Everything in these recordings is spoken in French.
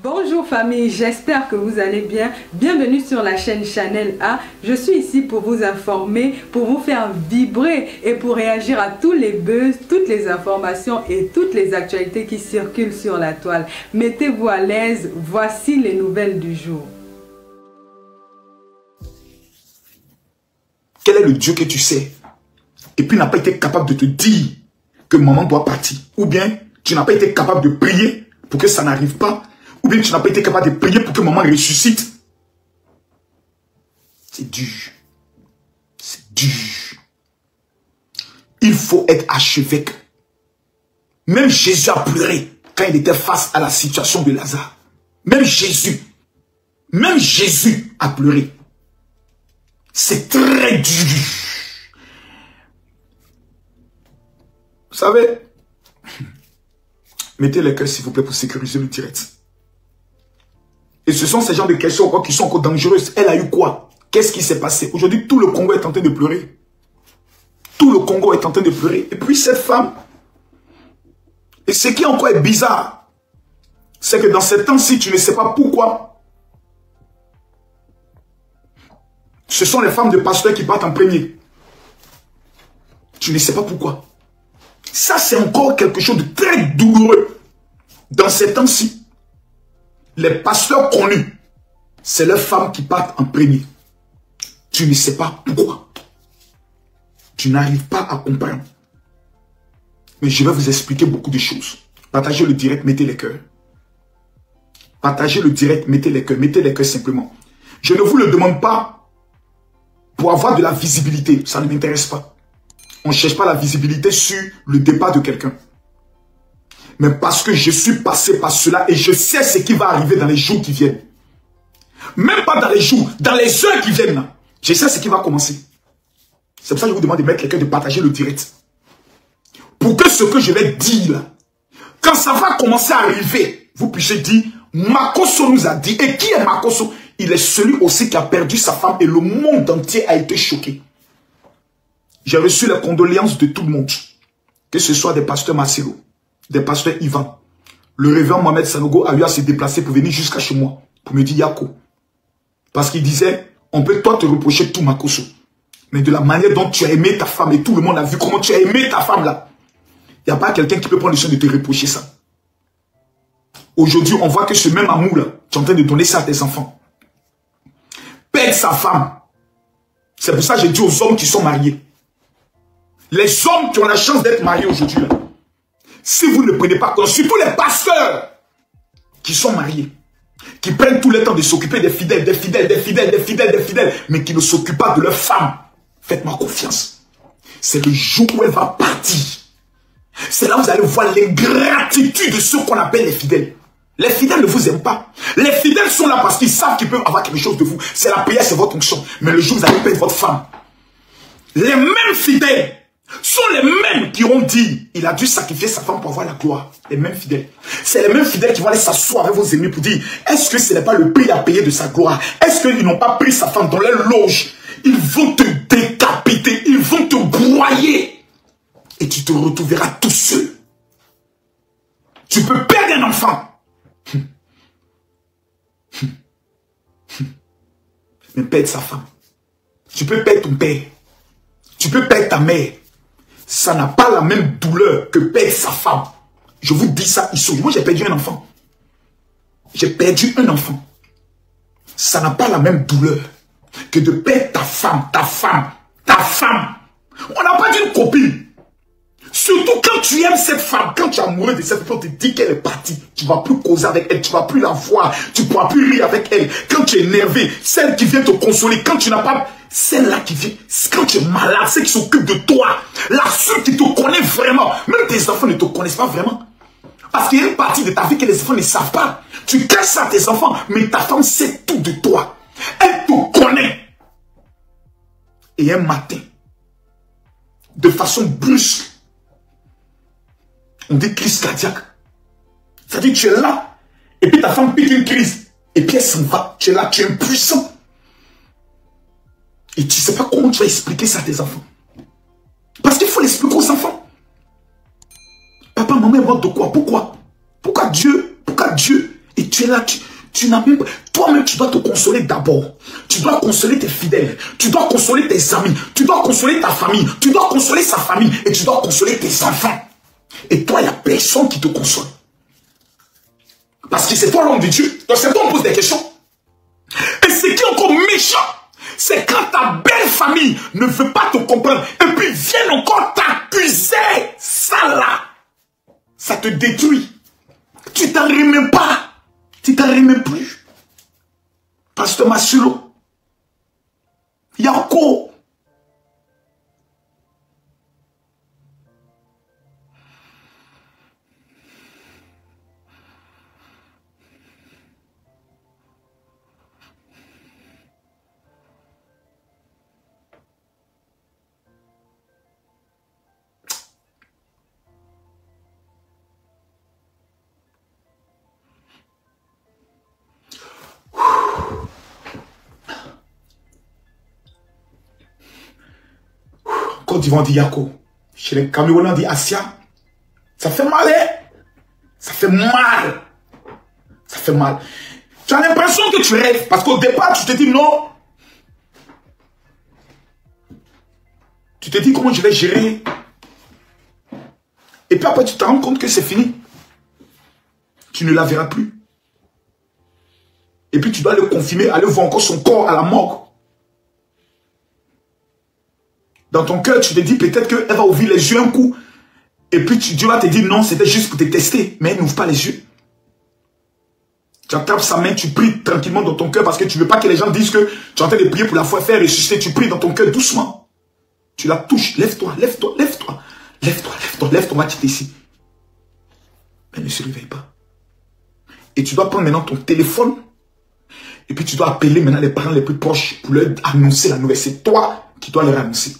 Bonjour famille, j'espère que vous allez bien. Bienvenue sur la chaîne Chanel A. Je suis ici pour vous informer, pour vous faire vibrer et pour réagir à tous les buzz, toutes les informations et toutes les actualités qui circulent sur la toile. Mettez-vous à l'aise, voici les nouvelles du jour. Quel est le Dieu que tu sais et puis n'a pas été capable de te dire que maman doit partir? Ou bien tu n'as pas été capable de prier pour que ça n'arrive pas? Ou bien tu n'as pas été capable de prier pour que maman ressuscite? C'est dur. C'est dur. Il faut être archevêque. Même Jésus a pleuré quand il était face à la situation de Lazare. Même Jésus a pleuré. C'est très dur. Vous savez, mettez les cœurs s'il vous plaît pour sécuriser le direct. Et ce sont ces genres de questions qui sont encore dangereuses. Elle a eu quoi? Qu'est-ce qui s'est passé? Aujourd'hui, tout le Congo est en train de pleurer. Tout le Congo est en train de pleurer. Et puis cette femme, et ce qui encore est bizarre, c'est que dans ces temps-ci, tu ne sais pas pourquoi. Ce sont les femmes de pasteurs qui partent en premier. Tu ne sais pas pourquoi. Ça, c'est encore quelque chose de très douloureux. Dans ces temps-ci, les pasteurs connus, c'est leurs femmes qui partent en premier. Tu ne sais pas pourquoi. Tu n'arrives pas à comprendre. Mais je vais vous expliquer beaucoup de choses. Partagez le direct, mettez les cœurs. Partagez le direct, mettez les cœurs simplement. Je ne vous le demande pas pour avoir de la visibilité. Ça ne m'intéresse pas. On ne cherche pas la visibilité sur le départ de quelqu'un. Mais parce que je suis passé par cela et je sais ce qui va arriver dans les jours qui viennent. Même pas dans les jours, dans les heures qui viennent. Là, je sais ce qui va commencer. C'est pour ça que je vous demande de mettre quelqu'un de partager le direct. Pour que ce que je vais dire là, quand ça va commencer à arriver, vous puissiez dire, Makosso nous a dit. Et qui est Makosso? Il est celui aussi qui a perdu sa femme et le monde entier a été choqué. J'ai reçu les condoléances de tout le monde. Que ce soit des pasteurs Marcelo, des pasteurs Ivan. Le révérend Mohamed Sanogo a eu à se déplacer pour venir jusqu'à chez moi. Pour me dire Yako. Parce qu'il disait, on peut toi te reprocher tout Makosso. Mais de la manière dont tu as aimé ta femme et tout le monde a vu comment tu as aimé ta femme là. Il n'y a pas quelqu'un qui peut prendre le soin de te reprocher ça. Aujourd'hui, on voit que ce même amour là, tu es en train de donner ça à tes enfants. Perdre sa femme. C'est pour ça que j'ai dit aux hommes qui sont mariés. Les hommes qui ont la chance d'être mariés aujourd'hui, si vous ne prenez pas compte, surtout les pasteurs qui sont mariés, qui prennent tout le temps de s'occuper des fidèles, mais qui ne s'occupent pas de leurs femmes, faites-moi confiance. C'est le jour où elle va partir. C'est là où vous allez voir l'ingratitude de ceux qu'on appelle les fidèles. Les fidèles ne vous aiment pas. Les fidèles sont là parce qu'ils savent qu'ils peuvent avoir quelque chose de vous. C'est la prière, c'est votre fonction. Mais le jour où vous allez perdre votre femme, les mêmes fidèles sont les mêmes qui ont dit il a dû sacrifier sa femme pour avoir la gloire. Les mêmes fidèles. C'est les mêmes fidèles qui vont aller s'asseoir avec vos ennemis pour dire est-ce que ce n'est pas le prix à payer de sa gloire? Est-ce qu'ils n'ont pas pris sa femme dans leur loge? Ils vont te décapiter, ils vont te broyer. Et tu te retrouveras tout seul. Tu peux perdre un enfant. Mais perdre sa femme. Tu peux perdre ton père. Tu peux perdre ta mère. Ça n'a pas la même douleur que perdre sa femme. Je vous dis ça ici. Moi, j'ai perdu un enfant. J'ai perdu un enfant. Ça n'a pas la même douleur que de perdre ta femme, ta femme, ta femme. On n'a pas d'une copine. Surtout quand tu aimes cette femme, quand tu es amoureux de cette femme, on te dit qu'elle est partie. Tu ne vas plus causer avec elle, tu ne vas plus la voir, tu ne pourras plus rire avec elle. Quand tu es énervé, celle qui vient te consoler, quand tu n'as pas... Celle-là qui vient, quand tu es malade, celle qui s'occupe de toi, la seule qui te connaît vraiment, même tes enfants ne te connaissent pas vraiment. Parce qu'il y a une partie de ta vie que les enfants ne savent pas. Tu caches ça à tes enfants, mais ta femme sait tout de toi. Elle te connaît. Et un matin, de façon brusque, on dit crise cardiaque. C'est-à-dire que tu es là, et puis ta femme pique une crise, et puis elle s'en va. Tu es là, tu es impuissant. Et tu ne sais pas comment tu vas expliquer ça à tes enfants. Parce qu'il faut l'expliquer aux enfants. Papa, maman est morte de quoi? Pourquoi Dieu Et tu es là, tu n'as même pas... Toi-même, tu dois te consoler d'abord. Tu dois consoler tes fidèles. Tu dois consoler tes amis. Tu dois consoler ta famille. Tu dois consoler sa famille. Et tu dois consoler tes enfants. Et toi, il n'y a personne qui te console. Parce que c'est toi l'homme de Dieu. Donc c'est toi on pose des questions. Et ce qui est encore méchant, c'est quand ta belle famille ne veut pas te comprendre. Et puis viennent encore t'accuser. Ça là, ça te détruit. Tu t'en remets pas. Tu t'en remets plus. Pasteur Massulo, Yako. Côte d'Ivoire dit Yako. Chez les Camerounais on dit Asia. Ça fait mal, hein? Ça fait mal. Ça fait mal. Tu as l'impression que tu rêves. Parce qu'au départ, tu te dis non. Tu te dis comment je vais gérer. Et puis après, tu te rends compte que c'est fini. Tu ne la verras plus. Et puis tu dois le confirmer, aller voir encore son corps à la morgue. Dans ton cœur, tu te dis peut-être qu'elle va ouvrir les yeux un coup. Et puis Dieu va te dire non, c'était juste pour te tester. Mais elle n'ouvre pas les yeux. Tu attrapes sa main, tu pries tranquillement dans ton cœur parce que tu ne veux pas que les gens disent que tu es en train de prier pour la foi faire ressusciter. Tu pries dans ton cœur doucement. Tu la touches. Lève-toi, lève-toi, lève-toi. Lève-toi, lève-toi, lève-toi, va ici. Elle ne se réveille pas. Et tu dois prendre maintenant ton téléphone. Et puis tu dois appeler maintenant les parents les plus proches pour leur annoncer la nouvelle. C'est toi qui dois leur annoncer.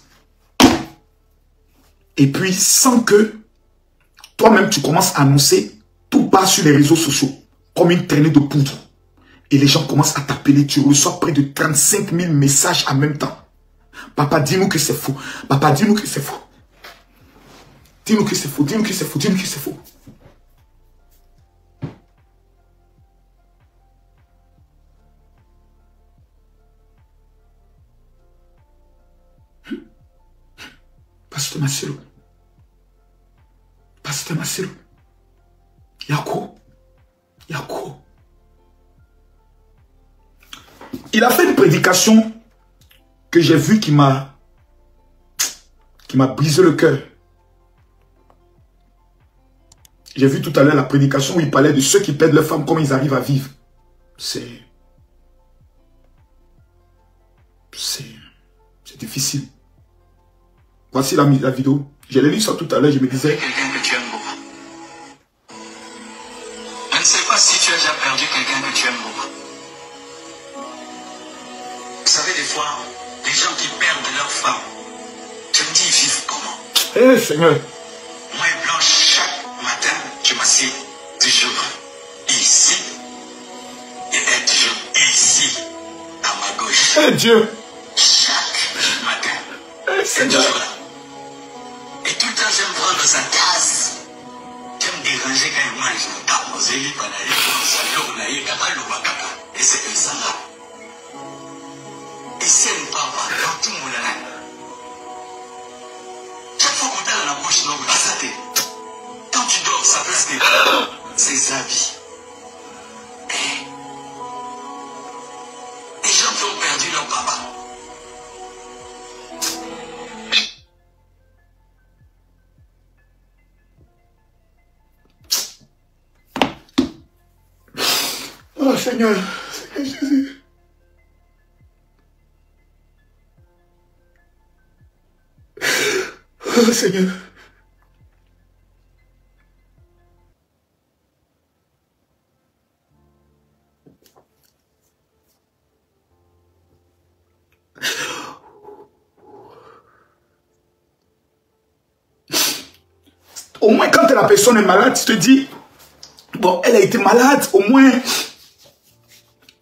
Et puis, sans que toi-même tu commences à annoncer, tout part sur les réseaux sociaux, comme une traînée de poudre. Et les gens commencent à t'appeler, tu reçois près de 35 000 messages en même temps. Papa, dis-nous que c'est faux. Papa, dis-nous que c'est faux. Dis-nous que c'est faux, dis-nous que c'est faux, dis-nous que c'est faux. Pasteur Massulo. Pasteur Massulo. Yako. Yako. Il a fait une prédication que j'ai vue qui m'a brisé le cœur. J'ai vu tout à l'heure la prédication où il parlait de ceux qui perdent leur femme, comment ils arrivent à vivre. C'est difficile. Voici la vidéo. Je l'ai lu ça tout à l'heure, je me disais... Quelqu'un que tu aimes beaucoup. Je ne sais pas si tu as déjà perdu quelqu'un que tu aimes beaucoup. Vous savez, des fois, les gens qui perdent leur femme, je me dis, ils vivent comment? Eh Seigneur. Moi et Blanche, chaque matin, je m'assieds toujours ici. Et elle est toujours ici, à ma gauche. Eh Dieu. Chaque matin. Eh Elle est Seigneur. toujours là. Et tout le temps, j'aime prendre sa tasse. J'aime déranger quand il mange. Et c'est ça là. Et c'est une papa dans tout le monde là. Chaque fois qu'on t'a dans la bouche, non, ça t'est. Quand tu dors, ça place tes ses habits. Les gens qui ont perdu leur papa. Oh Seigneur, Seigneur Jésus. Oh Seigneur. Au moins quand la personne est malade, tu te dis, bon, elle a été malade, au moins,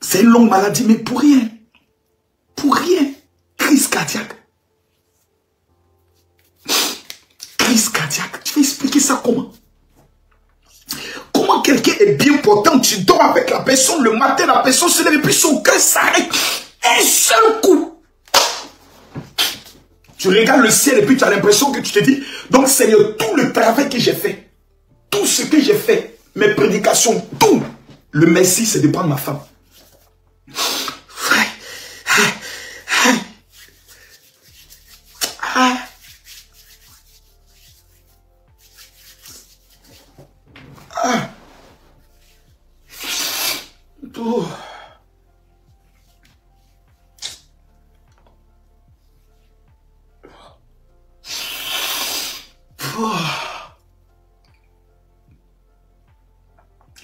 c'est une longue maladie, mais pour rien. Pour rien. Crise cardiaque. Crise cardiaque. Tu vas expliquer ça comment? Comment quelqu'un est bien portant, tu dors avec la personne, le matin, la personne se lève et puis son cœur s'arrête. Un seul coup. Tu regardes le ciel et puis tu as l'impression que tu te dis, donc Seigneur, tout le travail que j'ai fait, tout ce que j'ai fait, mes prédications, tout, le merci, c'est de prendre ma femme.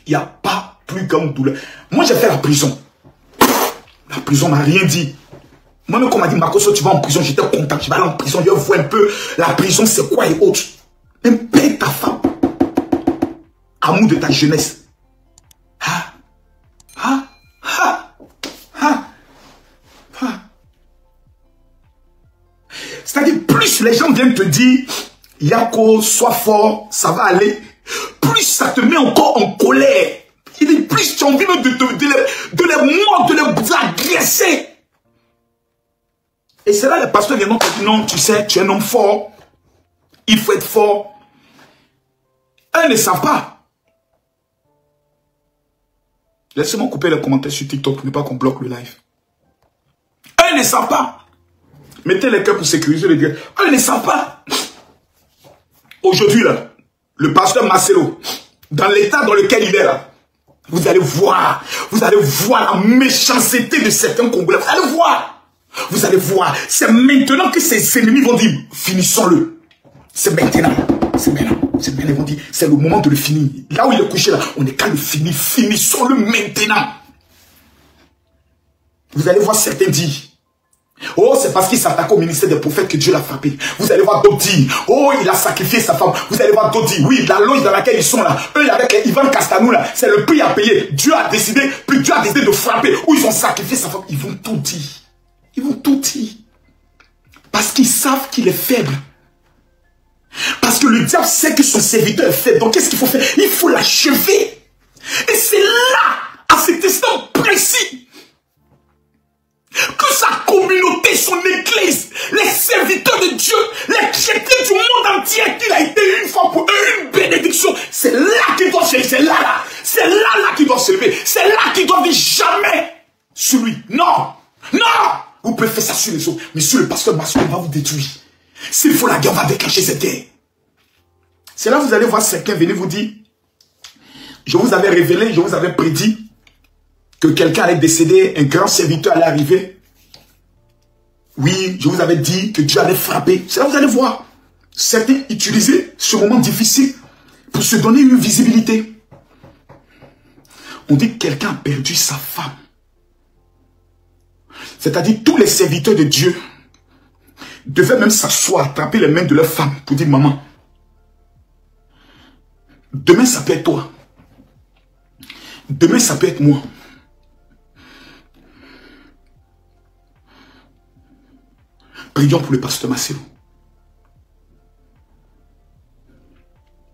Il n'y a pas plus grande douleur. Moi, j'ai fait la prison. La prison m'a rien dit. Moi-même, quand on m'a dit, Marcos, tu vas en prison, j'étais content. Je vais aller en prison, je vois un peu la prison, c'est quoi et autres. Même paie ta femme. Amour de ta jeunesse. C'est-à-dire, plus les gens viennent te dire, Yako, sois fort, ça va aller, plus ça te met encore en colère. Il dit, plus tu as envie de les mordre, de les agresser. Et c'est là les pasteurs viennent te dire, non, tu sais, tu es un homme fort, il faut être fort. Eux ne savent pas. Laissez-moi couper les commentaires sur TikTok pour ne pas qu'on bloque le live. Eux ne savent pas. Mettez les cœurs pour sécuriser les gars. Eux ne savent pas. Aujourd'hui, là, le pasteur Marcelo, dans l'état dans lequel il est là, vous allez voir la méchanceté de certains Congolais. Vous allez voir. C'est maintenant que ses ennemis vont dire, finissons-le. C'est maintenant. C'est maintenant. C'est maintenant. Ils vont dire, c'est le moment de le finir. Là où il est couché, là, on est qu'à le finir. Finissons-le maintenant. Vous allez voir certains dire, oh, c'est parce qu'il s'attaque au ministère des prophètes que Dieu l'a frappé. Vous allez voir d'autres dire, oh, il a sacrifié sa femme. Vous allez voir d'autres dire, oui, la loge dans laquelle ils sont là, eux avec Ivan Castanou là, c'est le prix à payer. Dieu a décidé de frapper, ou ils ont sacrifié sa femme. Ils vont tout dire. Ils vont tout dire. Parce qu'ils savent qu'il est faible. Parce que le diable sait que son serviteur est faible. Donc qu'est-ce qu'il faut faire? Il faut l'achever. Et c'est là, à cet instant précis, que sa communauté, son église, les serviteurs de Dieu, les chrétiens du monde entier, qu'il a été une fois pour eux une bénédiction. C'est là qu'il doit se lever. C'est là. C'est là qu'il doit se lever. C'est là qu'il doit dire jamais sur lui. Non. Non. Vous pouvez faire ça sur les autres. Mais sur le pasteur Marcelo, on va vous détruire. S'il faut la guerre, on va déclencher cette guerre. C'est là que vous allez voir quelqu'un venir vous dire, je vous avais révélé, je vous avais prédit que quelqu'un allait décéder, un grand serviteur allait arriver. Oui, je vous avais dit que Dieu allait frapper. C'est là que vous allez voir. Certains utiliser ce moment difficile pour se donner une visibilité. On dit que quelqu'un a perdu sa femme. C'est-à-dire tous les serviteurs de Dieu devaient même s'asseoir, attraper les mains de leur femme pour dire, maman, demain ça peut être toi. Demain ça peut être moi. Prions pour le pasteur Marcelo.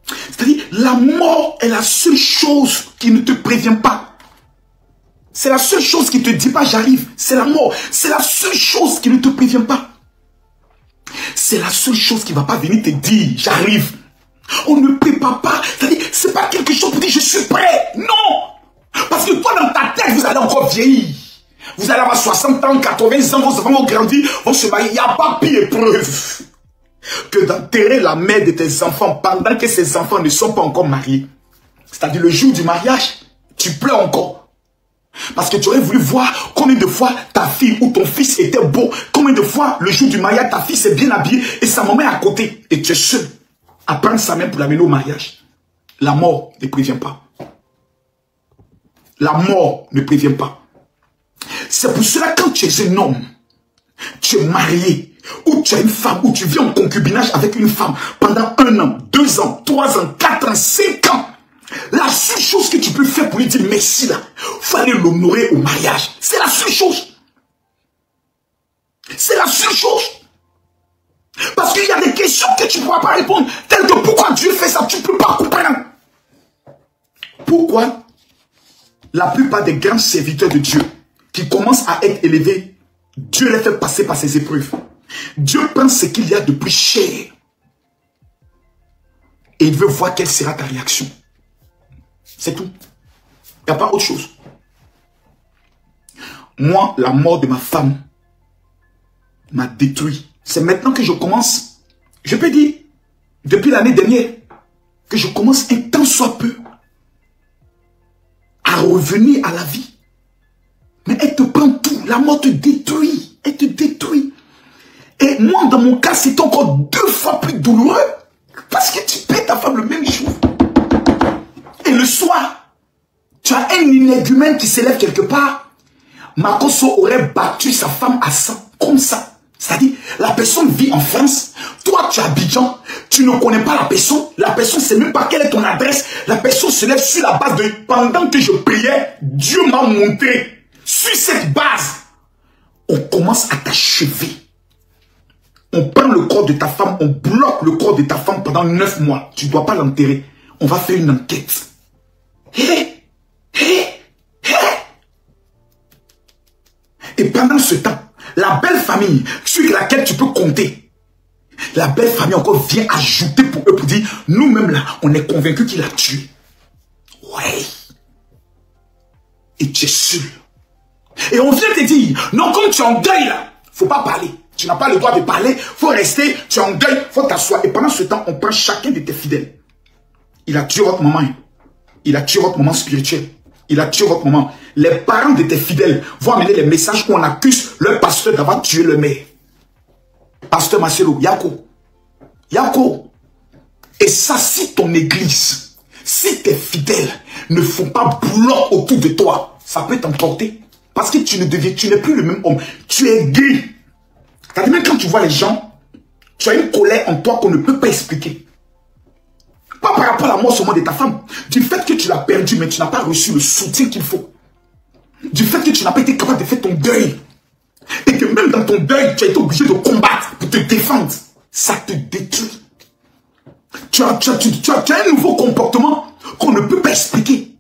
C'est-à-dire, la mort est la seule chose qui ne te prévient pas. C'est la seule chose qui te dit pas j'arrive. C'est la mort. C'est la seule chose qui ne te prévient pas. C'est la seule chose qui ne va pas venir te dire j'arrive. On ne prépare pas. C'est-à-dire, c'est pas quelque chose pour dire je suis prêt. Non. Parce que toi dans ta tête, vous allez encore vieillir. Vous allez avoir 60 ans, 80 ans, vos enfants vont grandir, vont se marier. Il n'y a pas pire épreuve que d'enterrer la mère de tes enfants pendant que ces enfants ne sont pas encore mariés. C'est-à-dire le jour du mariage, tu pleures encore. Parce que tu aurais voulu voir combien de fois ta fille ou ton fils était beau. Combien de fois le jour du mariage, ta fille s'est bien habillée et sa maman est à côté. Et tu es seul à prendre sa main pour l'amener au mariage. La mort ne prévient pas. La mort ne prévient pas. C'est pour cela quand tu es un homme, tu es marié, ou tu as une femme, ou tu vis en concubinage avec une femme pendant 1 an, 2 ans, 3 ans, 4 ans, 5 ans, la seule chose que tu peux faire pour lui dire merci là, il faut aller l'honorer au mariage. C'est la seule chose. C'est la seule chose. Parce qu'il y a des questions que tu ne pourras pas répondre, telles que pourquoi Dieu fait ça, tu ne peux pas comprendre. Pourquoi la plupart des grands serviteurs de Dieu qui commencent à être élevés, Dieu les fait passer par ces épreuves. Dieu prend ce qu'il y a de plus cher et il veut voir quelle sera ta réaction. C'est tout. Il n'y a pas autre chose. Moi, la mort de ma femme m'a détruit. C'est maintenant que je commence, je peux dire, depuis l'année dernière, que je commence un tant soit peu à revenir à la vie. Mais elle te prend tout. La mort te détruit. Elle te détruit. Et moi, dans mon cas, c'est encore 2 fois plus douloureux. Parce que tu perds ta femme le même jour. Et le soir, tu as un énergumène qui s'élève quelque part. Makoso aurait battu sa femme à sang. Comme ça. C'est-à-dire, la personne vit en France. Toi, tu es à Abidjan. Tu ne connais pas la personne. La personne ne sait même pas quelle est ton adresse. La personne se lève sur la base de... Pendant que je priais, Dieu m'a montré. Sur cette base, on commence à t'achever. On prend le corps de ta femme, on bloque le corps de ta femme pendant 9 mois. Tu ne dois pas l'enterrer. On va faire une enquête. Et pendant ce temps, la belle famille sur laquelle tu peux compter, la belle famille encore vient ajouter pour eux, pour dire, nous-mêmes là, on est convaincus qu'il a tué. Ouais. Et tu es sûr. Et on vient te dire, non, comme tu es en deuil là, faut pas parler. Tu n'as pas le droit de parler, faut rester, tu es en deuil, faut t'asseoir. Et pendant ce temps, on prend chacun de tes fidèles. Il a tué votre maman. Il a tué votre maman spirituelle. Il a tué votre maman. Les parents de tes fidèles vont amener les messages où on accuse leur pasteur d'avoir tué le maire. Pasteur Marcelo, Yako. Yako. Et ça, si ton église, si tes fidèles ne font pas bloc autour de toi, ça peut t'emporter. Parce que tu n'es plus le même homme. Tu es gris. C'est-à-dire même quand tu vois les gens, tu as une colère en toi qu'on ne peut pas expliquer. Pas par rapport à la mort seulement de ta femme. Du fait que tu l'as perdu, mais tu n'as pas reçu le soutien qu'il faut. Du fait que tu n'as pas été capable de faire ton deuil. Et que même dans ton deuil, tu as été obligé de combattre pour te défendre. Ça te détruit. Tu as un nouveau comportement qu'on ne peut pas expliquer.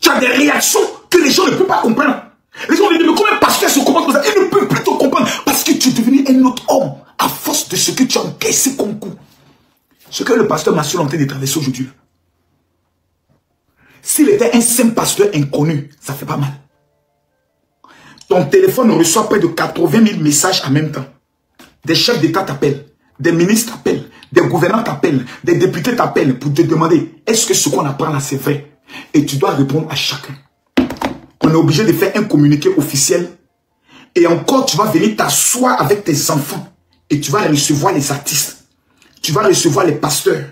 Tu as des réactions que les gens ne peuvent pas comprendre. Les gens disent, mais comment un pasteur se comporte comme ça? Ils ne peuvent plus te comprendre parce que tu es devenu un autre homme à force de ce que tu as encaissé comme coup. Ce que le pasteur Marcelo est en train de traverser aujourd'hui. S'il était un simple pasteur inconnu, ça fait pas mal. Ton téléphone reçoit près de 80 000 messages en même temps. Des chefs d'État t'appellent, des ministres t'appellent, des gouvernants t'appellent, des députés t'appellent pour te demander est-ce que ce qu'on apprend là c'est vrai? Et tu dois répondre à chacun. On est obligé de faire un communiqué officiel. Et encore, tu vas venir t'asseoir avec tes enfants. Et tu vas recevoir les artistes. Tu vas recevoir les pasteurs.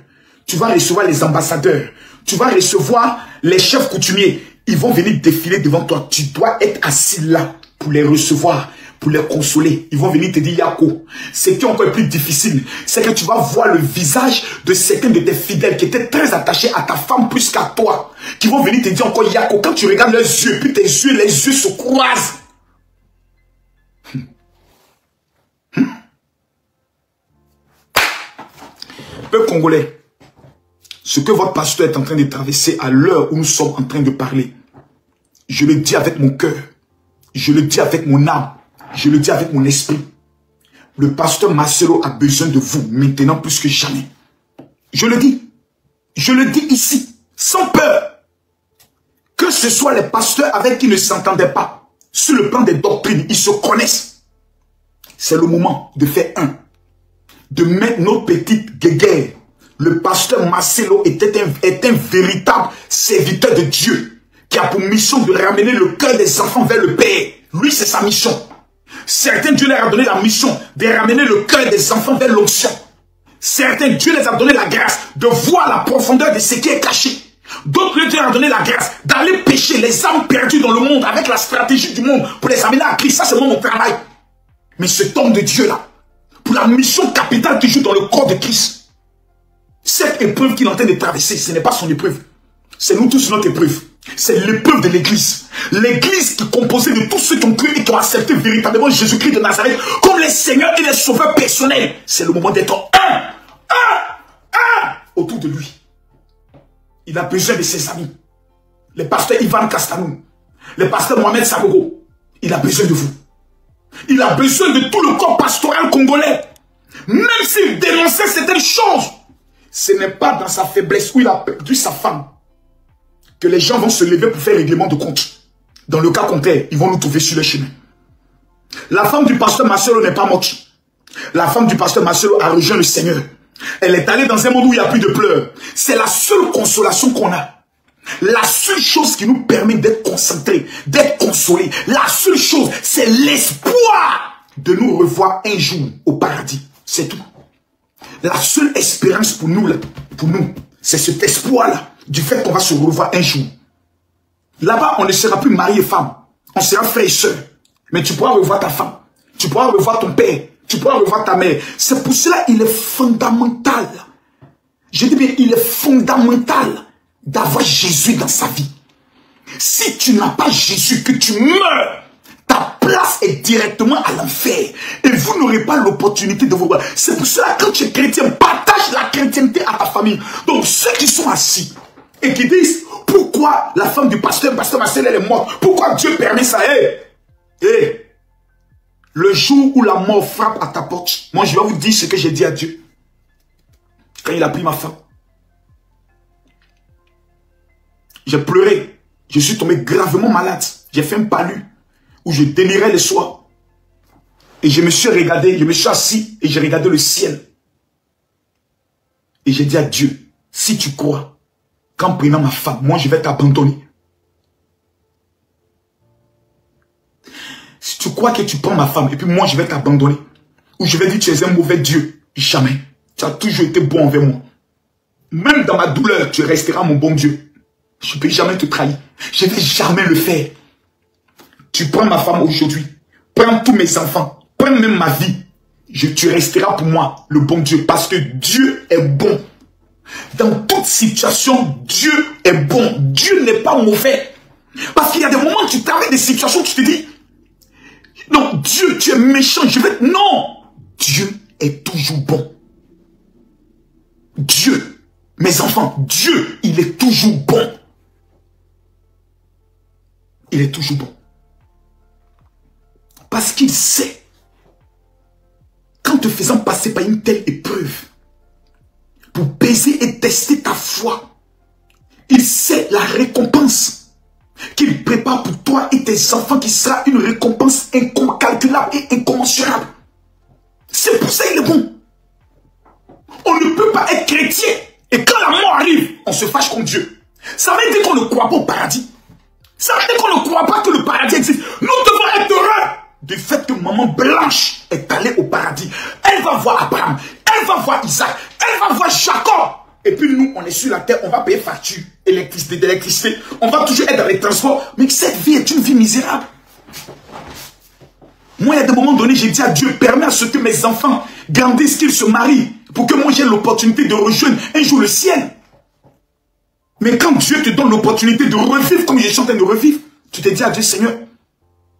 Tu vas recevoir les ambassadeurs. Tu vas recevoir les chefs coutumiers. Ils vont venir défiler devant toi. Tu dois être assis là pour les recevoir, pour les consoler. Ils vont venir te dire, Yako, ce qui est encore plus difficile, c'est que tu vas voir le visage de certains de tes fidèles qui étaient très attachés à ta femme plus qu'à toi. Qui vont venir te dire encore, Yako, quand tu regardes leurs yeux, puis tes yeux, les yeux se croisent. Peuple congolais, ce que votre pasteur est en train de traverser à l'heure où nous sommes en train de parler, je le dis avec mon cœur, je le dis avec mon âme, je le dis avec mon esprit. Le pasteur Marcelo a besoin de vous maintenant plus que jamais. Je le dis ici, sans peur. Que ce soit les pasteurs avec qui ne s'entendaient pas, sur le plan des doctrines, ils se connaissent. C'est le moment de faire un. De mettre nos petites guéguerres. Le pasteur Marcelo est un véritable serviteur de Dieu qui a pour mission de ramener le cœur des enfants vers le Père. Lui, c'est sa mission. Certains, Dieu leur a donné la mission de ramener le cœur des enfants vers l'onction. Certains, Dieu les a donné la grâce de voir la profondeur de ce qui est caché. D'autres, Dieu leur a donné la grâce d'aller pêcher les âmes perdues dans le monde avec la stratégie du monde pour les amener à Christ. Ça, c'est mon travail. Mais cet homme de Dieu-là, pour la mission capitale qui joue dans le corps de Christ, cette épreuve qu'il est en train de traverser, ce n'est pas son épreuve. C'est nous tous notre épreuve. C'est l'épreuve de l'église. L'église qui est composée de tous ceux qui ont cru et qui ont accepté véritablement Jésus-Christ de Nazareth comme les seigneurs et les sauveurs personnels. C'est le moment d'être un autour de lui. Il a besoin de ses amis. le pasteur Ivan Castanou, le pasteur Mohamed Sagogo, il a besoin de vous. Il a besoin de tout le corps pastoral congolais. Même s'il dénonçait certaines choses, ce n'est pas dans sa faiblesse où il a perdu sa femme que les gens vont se lever pour faire règlement de compte. Dans le cas contraire, ils vont nous trouver sur le chemin. La femme du pasteur Marcelo n'est pas morte. La femme du pasteur Marcelo a rejoint le Seigneur. Elle est allée dans un monde où il n'y a plus de pleurs. C'est la seule consolation qu'on a. La seule chose qui nous permet d'être concentrés, d'être consolés, la seule chose, c'est l'espoir de nous revoir un jour au paradis. C'est tout. La seule espérance pour nous, c'est cet espoir-là, du fait qu'on va se revoir un jour. Là-bas, on ne sera plus mari et femme. On sera frère et soeur. Mais tu pourras revoir ta femme. Tu pourras revoir ton père. Tu pourras revoir ta mère. C'est pour cela qu'il est fondamental. Je dis bien, il est fondamental d'avoir Jésus dans sa vie. Si tu n'as pas Jésus, que tu meurs, ta place est directement à l'enfer. Et vous n'aurez pas l'opportunité de vous voir. C'est pour cela que quand tu es chrétien, partage la chrétienté à ta famille. Donc ceux qui sont assis et qui disent, pourquoi la femme du pasteur Marcel, elle est morte? Pourquoi Dieu permet ça? Le jour où la mort frappe à ta porte, moi je vais vous dire ce que j'ai dit à Dieu. Quand il a pris ma femme. J'ai pleuré. Je suis tombé gravement malade. J'ai fait un palu où je délirais le soir. Et je me suis regardé, je me suis assis et j'ai regardé le ciel. Et j'ai dit à Dieu, si tu crois qu'en prenant ma femme, moi je vais t'abandonner. Si tu crois que tu prends ma femme et puis moi je vais t'abandonner, ou je vais dire tu es un mauvais Dieu, jamais. Tu as toujours été bon envers moi. Même dans ma douleur, tu resteras mon bon Dieu. Je ne peux jamais te trahir. Je ne vais jamais le faire. Tu prends ma femme aujourd'hui, prends tous mes enfants, prends même ma vie. Tu resteras pour moi le bon Dieu parce que Dieu est bon. Dans toute situation, Dieu est bon. Dieu n'est pas mauvais. Parce qu'il y a des moments où tu traverses des situations où tu te dis, non, Dieu, tu es méchant, je vais... Non, Dieu est toujours bon. Dieu, mes enfants, Dieu, il est toujours bon. Il est toujours bon. Parce qu'il sait, qu'en te faisant passer par une telle épreuve, pour peser et tester ta foi, il sait la récompense qu'il prépare pour toi et tes enfants, qui sera une récompense incalculable et incommensurable. C'est pour ça qu'il est bon. On ne peut pas être chrétien et quand la mort arrive, on se fâche contre Dieu. Ça veut dire qu'on ne croit pas au paradis. Ça veut dire qu'on ne croit pas que le paradis existe. Nous devons être heureux du fait que maman Blanche est allée au paradis. Elle va voir Abraham, elle va voir Isaac, elle va voir Jacob. Et puis nous, on est sur la terre, on va payer facture d'électricité, on va toujours être dans les transports. Mais cette vie est une vie misérable. Moi, il y a des moments donnés, j'ai dit à Dieu, permets à ce que mes enfants grandissent, qu'ils se marient, pour que moi j'ai l'opportunité de rejoindre un jour le ciel. Mais quand Dieu te donne l'opportunité de revivre comme je suis en train de revivre, tu te dis à Dieu, Seigneur,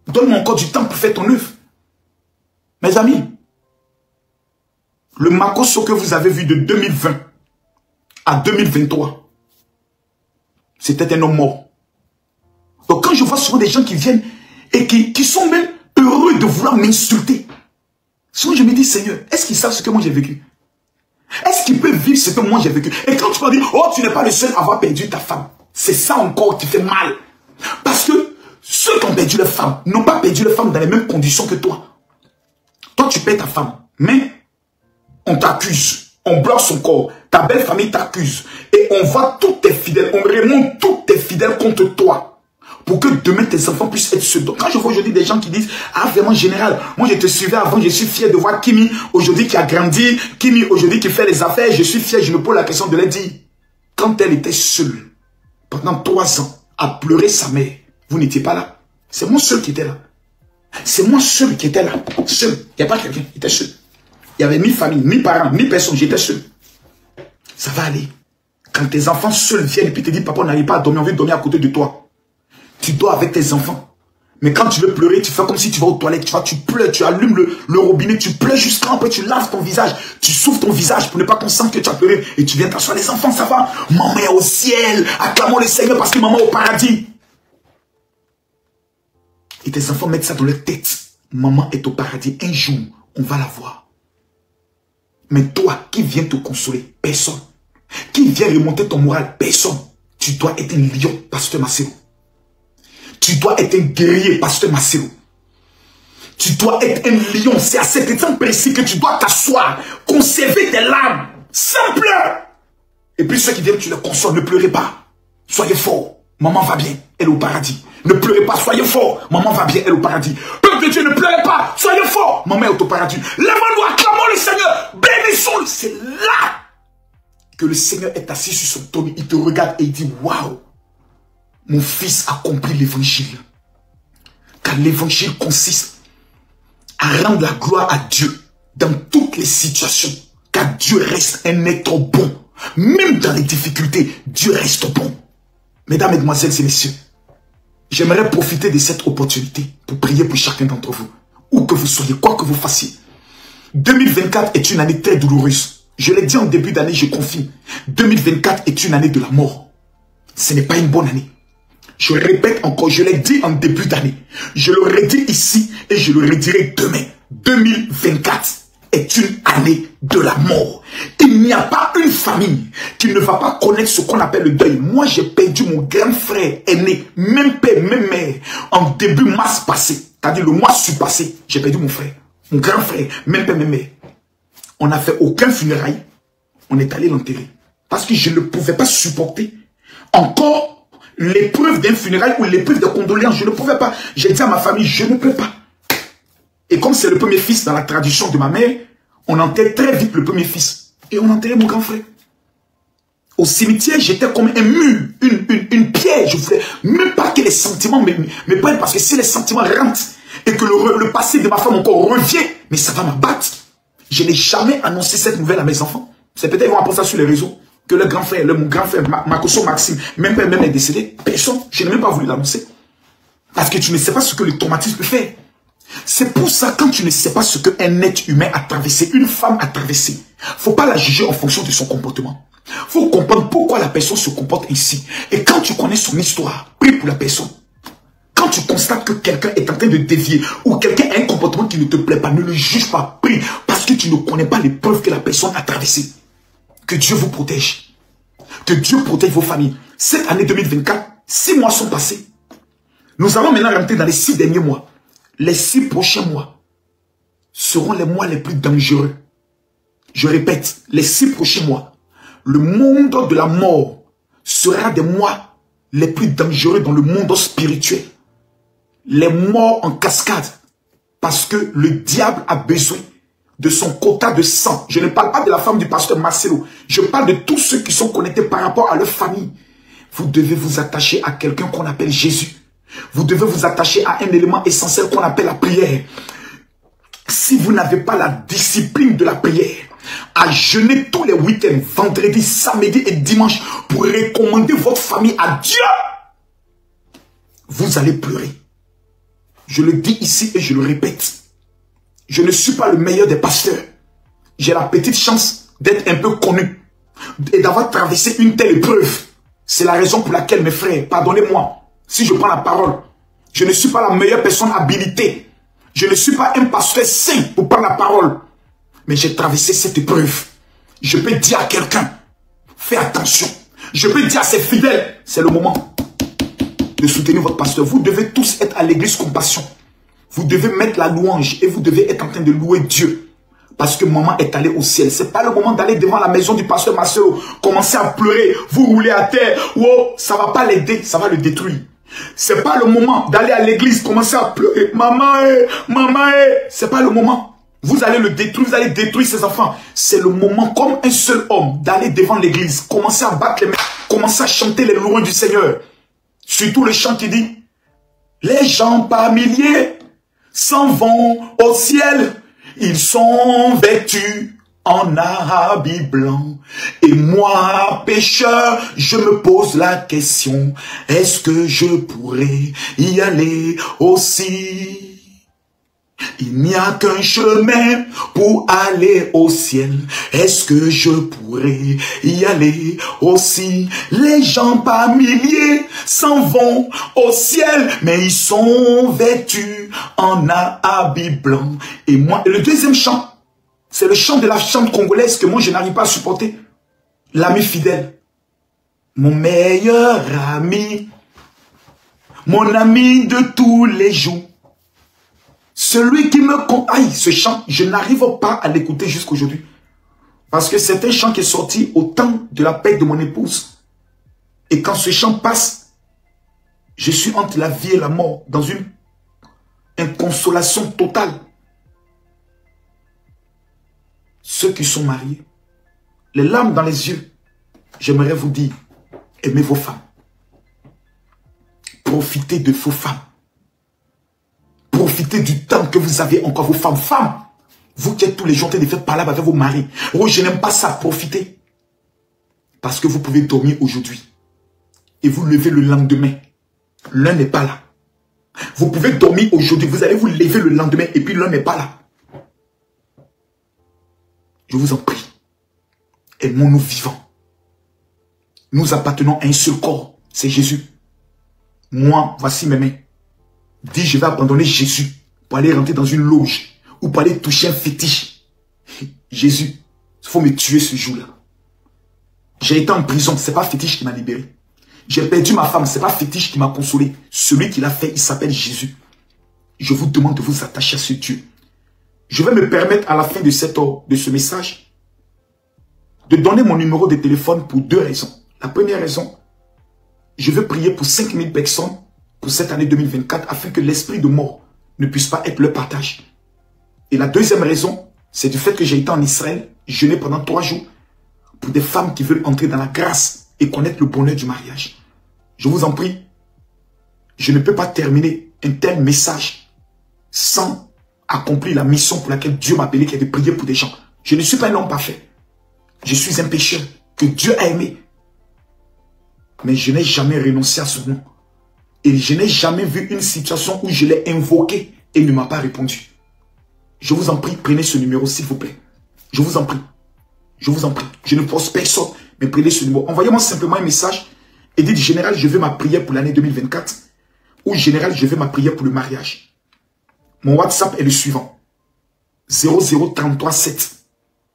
donne-moi encore du temps pour faire ton œuvre. Mes amis, le Makosso que vous avez vu de 2020 à 2023, c'était un homme mort. Donc quand je vois souvent des gens qui viennent et qui sont même heureux de vouloir m'insulter, souvent je me dis, Seigneur, est-ce qu'ils savent ce que moi j'ai vécu? Est-ce qu'ils peuvent vivre ce que moi j'ai vécu? Et quand tu vas dire, oh, tu n'es pas le seul à avoir perdu ta femme, c'est ça encore qui fait mal. Parce que ceux qui ont perdu leur femme n'ont pas perdu leur femme dans les mêmes conditions que toi. Toi, tu perds ta femme, mais on t'accuse, on bloque son corps, ta belle famille t'accuse, et on voit tous tes fidèles, on remonte tous tes fidèles contre toi, pour que demain tes enfants puissent être ceux. Donc quand je vois aujourd'hui des gens qui disent, ah vraiment général, moi je te suivais avant, je suis fier de voir Kimi aujourd'hui qui a grandi, Kimi aujourd'hui qui fait les affaires, je suis fier, je me pose la question de leur dire, quand elle était seule, pendant 3 ans, à pleurer sa mère, vous n'étiez pas là. C'est moi seul qui était là. C'est moi seul qui était là. Seul. Il n'y a pas quelqu'un, il était seul. Il n'y avait ni famille, ni parents, ni personne, j'étais seul. Ça va aller. Quand tes enfants seuls viennent et puis te disent, papa, on n'arrive pas à dormir, on veut dormir à côté de toi. Tu dors avec tes enfants. Mais quand tu veux pleurer, tu fais comme si tu vas aux toilettes, tu pleures, tu allumes le robinet, tu pleures jusqu'à un peu, tu laves ton visage, tu souffles ton visage pour ne pas qu'on sente que tu as pleuré. Et tu viens t'asseoir, les enfants, ça va? Maman est au ciel, acclamons le Seigneur parce que maman est au paradis. Et tes enfants mettent ça dans leur tête. Maman est au paradis, un jour, on va la voir. Mais toi, qui viens te consoler? Personne. Qui vient remonter ton moral? Personne. Tu dois être un lion, pasteur Marcelo. Tu dois être un guerrier, pasteur Marcelo. Tu dois être un lion. C'est à cet instant précis que tu dois t'asseoir, conserver tes larmes, sans pleurs. Et puis ceux qui viennent, tu les consoles. Ne pleurez pas. Soyez forts. Maman va bien. Elle est au paradis. Ne pleurez pas. Soyez forts. Maman va bien. Elle est au paradis. Peuple de Dieu, ne pleurez pas. Soyez forts. Maman est au paradis. Lèvons-nous, acclamons le Seigneur. Bénissons-le. C'est là que le Seigneur est assis sur son trône. Il te regarde et il dit, waouh. Mon fils accomplit l'évangile. Car l'évangile consiste à rendre la gloire à Dieu dans toutes les situations. Car Dieu reste un être bon. Même dans les difficultés, Dieu reste bon. Mesdames, mesdemoiselles et messieurs, j'aimerais profiter de cette opportunité pour prier pour chacun d'entre vous. Où que vous soyez, quoi que vous fassiez. 2024 est une année très douloureuse. Je l'ai dit en début d'année, je confirme. 2024 est une année de la mort. Ce n'est pas une bonne année. Je répète encore, je l'ai dit en début d'année. Je le redis ici et je le redirai demain. 2024 est une année de la mort. Il n'y a pas une famille qui ne va pas connaître ce qu'on appelle le deuil. Moi, j'ai perdu mon grand frère aîné, même père, même mère, en début mars passé. C'est-à-dire le mois passé, j'ai perdu mon frère. Mon grand frère, même père, même mère. On n'a fait aucun funérail. On est allé l'enterrer. Parce que je ne pouvais pas supporter encore l'épreuve d'un funérail ou l'épreuve de condoléances. Je ne pouvais pas. J'ai dit à ma famille, je ne peux pas. Et comme c'est le premier fils dans la tradition de ma mère, on enterre très vite le premier fils. Et on enterrait mon grand frère. Au cimetière, j'étais comme un mur, une pierre. Je voulais même pas que les sentiments me prennent. Parce que si les sentiments rentrent et que le passé de ma femme encore revient, mais ça va m'abattre. Je n'ai jamais annoncé cette nouvelle à mes enfants. C'est peut-être qu'ils vont apprendre ça sur les réseaux. Que le grand frère, mon grand frère, Makoso Maxime, même est décédé. Personne. Je n'ai même pas voulu l'annoncer. Parce que tu ne sais pas ce que le traumatisme peut faire. C'est pour ça, quand tu ne sais pas ce qu'un être humain a traversé, une femme a traversé, il ne faut pas la juger en fonction de son comportement. Il faut comprendre pourquoi la personne se comporte ainsi. Et quand tu connais son histoire, prie pour la personne. Quand tu constates que quelqu'un est en train de dévier ou quelqu'un a un comportement qui ne te plaît pas, ne le juge pas, prie. Parce que tu ne connais pas l'épreuve que la personne a traversée. Que Dieu vous protège. Que Dieu protège vos familles. Cette année 2024, 6 mois sont passés. Nous allons maintenant rentrer dans les 6 derniers mois. Les 6 prochains mois seront les mois les plus dangereux. Je répète, les 6 prochains mois, le monde de la mort sera des mois les plus dangereux dans le monde spirituel. Les morts en cascade. Parce que le diable a besoin de son quota de sang. Je ne parle pas de la femme du pasteur Marcelo. Je parle de tous ceux qui sont connectés par rapport à leur famille. Vous devez vous attacher à quelqu'un qu'on appelle Jésus. Vous devez vous attacher à un élément essentiel qu'on appelle la prière. Si vous n'avez pas la discipline de la prière, à jeûner tous les week-ends, vendredi, samedi et dimanche, pour recommander votre famille à Dieu, vous allez pleurer. Je le dis ici et je le répète. Je ne suis pas le meilleur des pasteurs. J'ai la petite chance d'être un peu connu et d'avoir traversé une telle épreuve. C'est la raison pour laquelle, mes frères, pardonnez-moi, si je prends la parole, je ne suis pas la meilleure personne habilitée. Je ne suis pas un pasteur saint pour prendre la parole. Mais j'ai traversé cette épreuve. Je peux dire à quelqu'un, fais attention. Je peux dire à ses fidèles, c'est le moment de soutenir votre pasteur. Vous devez tous être à l'église Compassion. Vous devez mettre la louange et vous devez être en train de louer Dieu. Parce que maman est allée au ciel. Ce n'est pas le moment d'aller devant la maison du pasteur Marcelo, commencer à pleurer, vous rouler à terre. Oh, ça ne va pas l'aider, ça va le détruire. Ce n'est pas le moment d'aller à l'église, commencer à pleurer. Maman, ce n'est pas le moment. Vous allez le détruire, vous allez détruire ses enfants. C'est le moment, comme un seul homme, d'aller devant l'église, commencer à battre les mains, commencer à chanter les louanges du Seigneur. Surtout le chant qui dit, les gens par milliers s'en vont au ciel. Ils sont vêtus en habit blanc. Et moi, pécheur, je me pose la question, est-ce que je pourrais y aller aussi? Il n'y a qu'un chemin pour aller au ciel. Est-ce que je pourrais y aller aussi? Les gens par milliers s'en vont au ciel, mais ils sont vêtus en habit blanc. Et moi, le deuxième chant, c'est le chant de la chante congolaise que moi je n'arrive pas à supporter. L'ami fidèle. Mon meilleur ami. Mon ami de tous les jours. Celui qui me... Aïe, ce chant, je n'arrive pas à l'écouter jusqu'aujourd'hui. Parce que c'est un chant qui est sorti au temps de la paix de mon épouse. Et quand ce chant passe, je suis entre la vie et la mort, dans une inconsolation totale. Ceux qui sont mariés, les larmes dans les yeux, j'aimerais vous dire, aimez vos femmes. Profitez de vos femmes. Profitez du temps que vous avez encore vos femmes. Femmes, vous qui êtes tous les jours en train de faire parler avec vos maris. Oh, je n'aime pas ça, profitez. Parce que vous pouvez dormir aujourd'hui. Et vous levez le lendemain. L'un n'est pas là. Vous pouvez dormir aujourd'hui. Vous allez vous lever le lendemain. Et puis l'un n'est pas là. Je vous en prie. Aimons-nous vivants. Nous appartenons à un seul corps. C'est Jésus. Moi, voici mes mains. Dis, je vais abandonner Jésus pour aller rentrer dans une loge ou pour aller toucher un fétiche. Jésus, il faut me tuer ce jour-là. J'ai été en prison, c'est pas fétiche qui m'a libéré. J'ai perdu ma femme, c'est pas fétiche qui m'a consolé. Celui qui l'a fait, il s'appelle Jésus. Je vous demande de vous attacher à ce Dieu. Je vais me permettre à la fin de ce message de donner mon numéro de téléphone pour deux raisons. La première raison, je veux prier pour 5000 personnes pour cette année 2024 afin que l'esprit de mort ne puisse pas être le partage. Et la deuxième raison, c'est du fait que j'ai été en Israël, jeûné pendant 3 jours pour des femmes qui veulent entrer dans la grâce et connaître le bonheur du mariage. Je vous en prie, je ne peux pas terminer un tel message sans accomplir la mission pour laquelle Dieu m'a appelé, qui est de prier pour des gens. Je ne suis pas un homme parfait. Je suis un pécheur que Dieu a aimé. Mais je n'ai jamais renoncé à son nom. Et je n'ai jamais vu une situation où je l'ai invoqué et il ne m'a pas répondu. Je vous en prie, prenez ce numéro s'il vous plaît. Je vous en prie. Je vous en prie. Je ne force personne, mais prenez ce numéro. Envoyez-moi simplement un message et dites, général, je veux ma prière pour l'année 2024. Ou général, je veux ma prière pour le mariage. Mon WhatsApp est le suivant. 00337.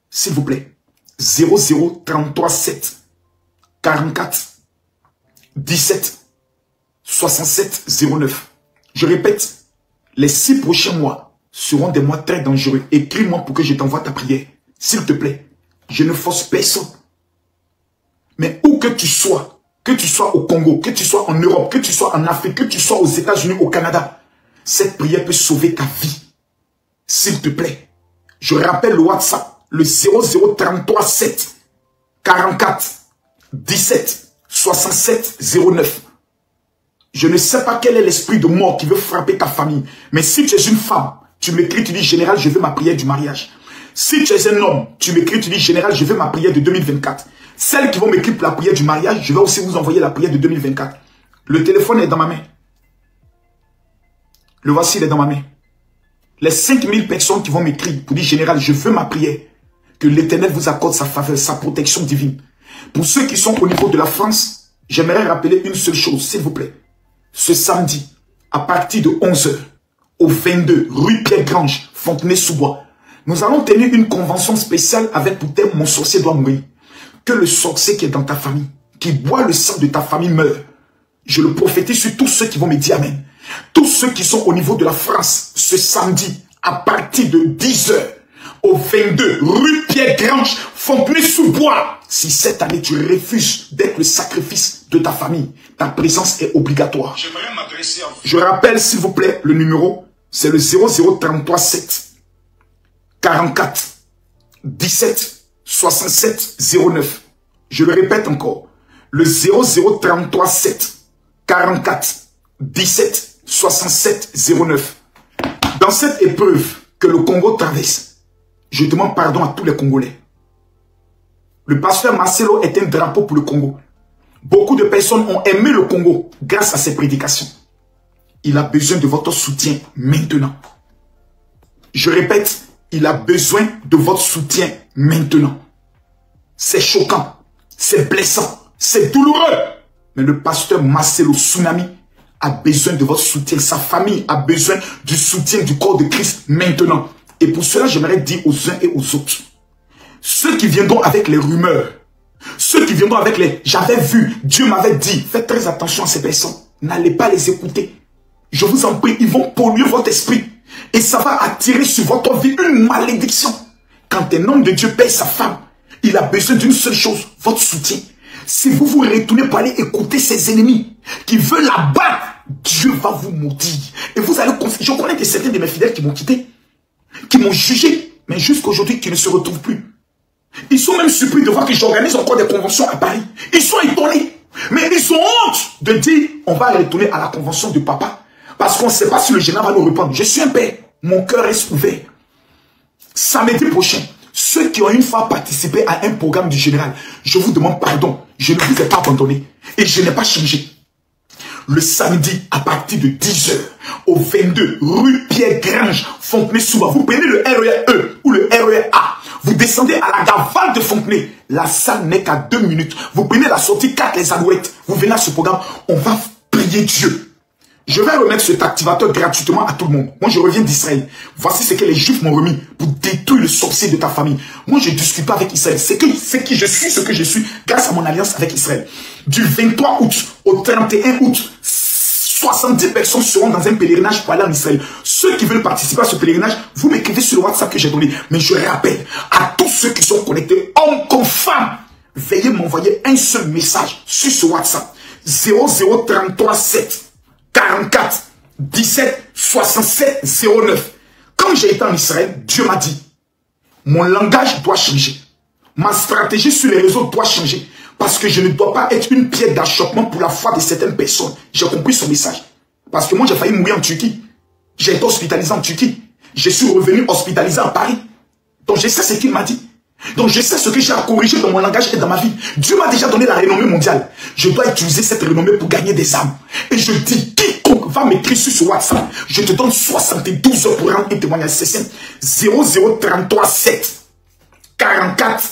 S'il vous plaît. 00337 44 17 67 09. Je répète, les 6 prochains mois seront des mois très dangereux. Écris-moi pour que je t'envoie ta prière. S'il te plaît, je ne force personne. Mais où que tu sois au Congo, que tu sois en Europe, que tu sois en Afrique, que tu sois aux États-Unis, au Canada, cette prière peut sauver ta vie. S'il te plaît, je rappelle le WhatsApp, le 00337 44 17 67 09. Je ne sais pas quel est l'esprit de mort qui veut frapper ta famille. Mais si tu es une femme, tu m'écris, tu dis, général, je veux ma prière du mariage. Si tu es un homme, tu m'écris, tu dis, général, je veux ma prière de 2024. Celles qui vont m'écrire pour la prière du mariage, je vais aussi vous envoyer la prière de 2024. Le téléphone est dans ma main. Le voici, il est dans ma main. Les 5000 personnes qui vont m'écrire pour dire, général, je veux ma prière. Que l'Éternel vous accorde sa faveur, sa protection divine. Pour ceux qui sont au niveau de la France, j'aimerais rappeler une seule chose, s'il vous plaît. Ce samedi, à partir de 11 h, au 22, rue Pierre-Grange, Fontenay-sous-Bois, nous allons tenir une convention spéciale avec pour thème « Mon sorcier doit mourir ». Que le sorcier qui est dans ta famille, qui boit le sang de ta famille meure. Je le prophétise sur tous ceux qui vont me dire Amen. Tous ceux qui sont au niveau de la France, ce samedi, à partir de 10 h, au 22, rue Pierre-Grange, Fontenay-sous-Bois. Si cette année tu refuses d'être le sacrifice de ta famille, ta présence est obligatoire. J'aimerais m'adresser à vous. Je rappelle s'il vous plaît le numéro, c'est le 00337 44 17 67 09. Je le répète encore, le 00337 44 17 67 09. Dans cette épreuve que le Congo traverse, je demande pardon à tous les Congolais. Le pasteur Marcelo est un drapeau pour le Congo. Beaucoup de personnes ont aimé le Congo grâce à ses prédications. Il a besoin de votre soutien maintenant. Je répète, il a besoin de votre soutien maintenant. C'est choquant, c'est blessant, c'est douloureux. Mais le pasteur Marcelo Tsunami a besoin de votre soutien. Sa famille a besoin du soutien du corps de Christ maintenant. Et pour cela, j'aimerais dire aux uns et aux autres, ceux qui viendront avec les rumeurs, ceux qui viendront avec les « j'avais vu, Dieu m'avait dit », faites très attention à ces personnes. N'allez pas les écouter. Je vous en prie, ils vont polluer votre esprit. Et ça va attirer sur votre vie une malédiction. Quand un homme de Dieu paye sa femme, il a besoin d'une seule chose, votre soutien. Si vous vous retournez pour aller écouter ses ennemis qui veulent la battre, Dieu va vous maudire. Et vous allez... Je connais que certains de mes fidèles qui m'ont quitté, qui m'ont jugé, mais jusqu'à aujourd'hui, qui ne se retrouvent plus. Ils sont même surpris de voir que j'organise encore des conventions à Paris. Ils sont étonnés. Mais ils ont honte de dire, on va retourner à la convention de papa. Parce qu'on ne sait pas si le général va nous répondre. Je suis un père. Mon cœur reste ouvert. Samedi prochain, ceux qui ont une fois participé à un programme du général, je vous demande pardon. Je ne vous ai pas abandonné. Et je n'ai pas changé. Le samedi, à partir de 10h, au 22, rue Pierre-Grange, Fontenay-sous-Bois. Vous prenez le RER-E ou le RER-A. Vous descendez à la gare Val de Fontenay. La salle n'est qu'à 2 minutes. Vous prenez la sortie 4 les Alouettes. Vous venez à ce programme. On va prier Dieu. Je vais remettre cet activateur gratuitement à tout le monde. Moi, je reviens d'Israël. Voici ce que les Juifs m'ont remis pour détruire le sorcier de ta famille. Moi, je ne discute pas avec Israël. C'est qui je suis, ce que je suis, grâce à mon alliance avec Israël. Du 23 août au 31 août, 70 personnes seront dans un pèlerinage pour aller en Israël. Ceux qui veulent participer à ce pèlerinage, vous m'écrivez sur le WhatsApp que j'ai donné. Mais je rappelle à tous ceux qui sont connectés, hommes comme femmes, veuillez m'envoyer un seul message sur ce WhatsApp. 00337 44 17 67 09. Quand j'ai été en Israël, Dieu m'a dit, mon langage doit changer. Ma stratégie sur les réseaux doit changer. Parce que je ne dois pas être une pierre d'achoppement pour la foi de certaines personnes. J'ai compris son message. Parce que moi, j'ai failli mourir en Turquie. J'ai été hospitalisé en Turquie. Je suis revenu hospitalisé à Paris. Donc, je sais ce qu'il m'a dit. Donc, je sais ce que j'ai à corriger dans mon langage et dans ma vie. Dieu m'a déjà donné la renommée mondiale. Je dois utiliser cette renommée pour gagner des âmes. Et je dis, quiconque va m'écrire sur ce WhatsApp, je te donne 72 heures pour rendre un témoignage. C'est simple. 0033 7 44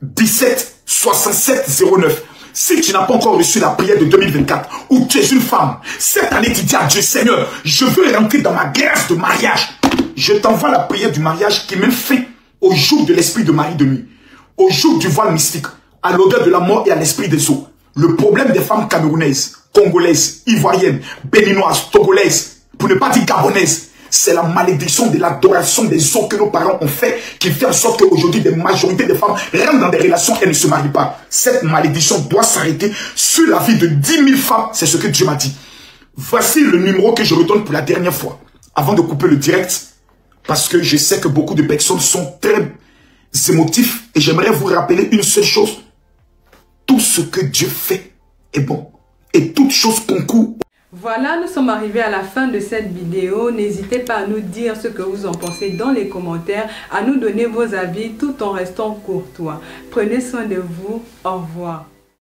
17 67 09. Si tu n'as pas encore reçu la prière de 2024, ou tu es une femme, cette année tu dis à Dieu, Seigneur, je veux rentrer dans ma grâce de mariage. Je t'envoie la prière du mariage qui met fin au jour de l'esprit de mari de nuit, au jour du voile mystique, à l'odeur de la mort et à l'esprit des eaux. Le problème des femmes camerounaises, congolaises, ivoiriennes, béninoises, togolaises, pour ne pas dire gabonaises, c'est la malédiction de l'adoration des eaux que nos parents ont fait qui fait en sorte qu'aujourd'hui, des majorités de femmes rentrent dans des relations et ne se marient pas. Cette malédiction doit s'arrêter sur la vie de 10 000 femmes. C'est ce que Dieu m'a dit. Voici le numéro que je redonne pour la dernière fois, avant de couper le direct, parce que je sais que beaucoup de personnes sont très émotifs et j'aimerais vous rappeler une seule chose. Tout ce que Dieu fait est bon et toute chose concourt. Voilà, nous sommes arrivés à la fin de cette vidéo. N'hésitez pas à nous dire ce que vous en pensez dans les commentaires, à nous donner vos avis tout en restant courtois. Prenez soin de vous. Au revoir.